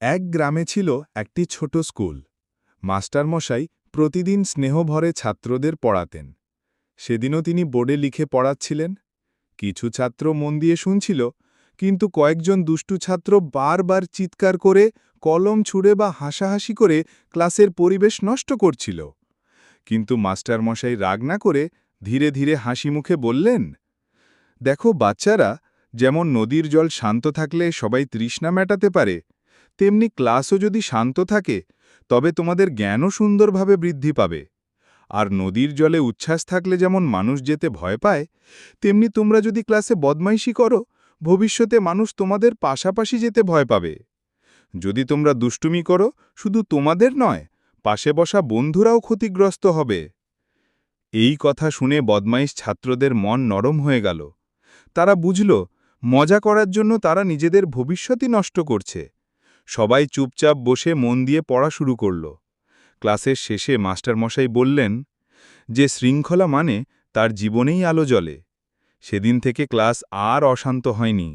এক গ্রামে ছিল একটি ছোট স্কুল। মাস্টারমশাই প্রতিদিন স্নেহভরে ছাত্রদের পড়াতেন। সেদিনও তিনি বোর্ডে লিখে পড়াচ্ছিলেন। কিছু ছাত্র মন দিয়ে শুনছিল, কিন্তু কয়েকজন দুষ্টু ছাত্র বারবার চিৎকার করে, কলম ছুঁড়ে বা হাসাহাসি করে ক্লাসের পরিবেশ নষ্ট করছিল। কিন্তু মাস্টারমশাই রাগ না করে ধীরে ধীরে হাসি মুখে বললেন, দেখো বাচ্চারা, যেমন নদীর জল শান্ত থাকলে সবাই তৃষ্ণা মেটাতে পারে, তেমনি ক্লাসও যদি শান্ত থাকে তবে তোমাদের জ্ঞানও সুন্দরভাবে বৃদ্ধি পাবে। আর নদীর জলে উচ্ছ্বাস থাকলে যেমন মানুষ যেতে ভয় পায়, তেমনি তোমরা যদি ক্লাসে বদমাইশি করো, ভবিষ্যতে মানুষ তোমাদের পাশাপাশি যেতে ভয় পাবে। যদি তোমরা দুষ্টুমি করো, শুধু তোমাদের নয়, পাশে বসা বন্ধুরাও ক্ষতিগ্রস্ত হবে। এই কথা শুনে বদমাইশ ছাত্রদের মন নরম হয়ে গেল। তারা বুঝল, মজা করার জন্য তারা নিজেদের ভবিষ্যতই নষ্ট করছে। সবাই চুপচাপ বসে মন দিয়ে পড়া শুরু করল। ক্লাসের শেষে মাস্টারমশাই বললেন, যে শৃঙ্খলা মানে তার জীবনেই আলো জ্বলে। সেদিন থেকে ক্লাস আর অশান্ত হয়নি।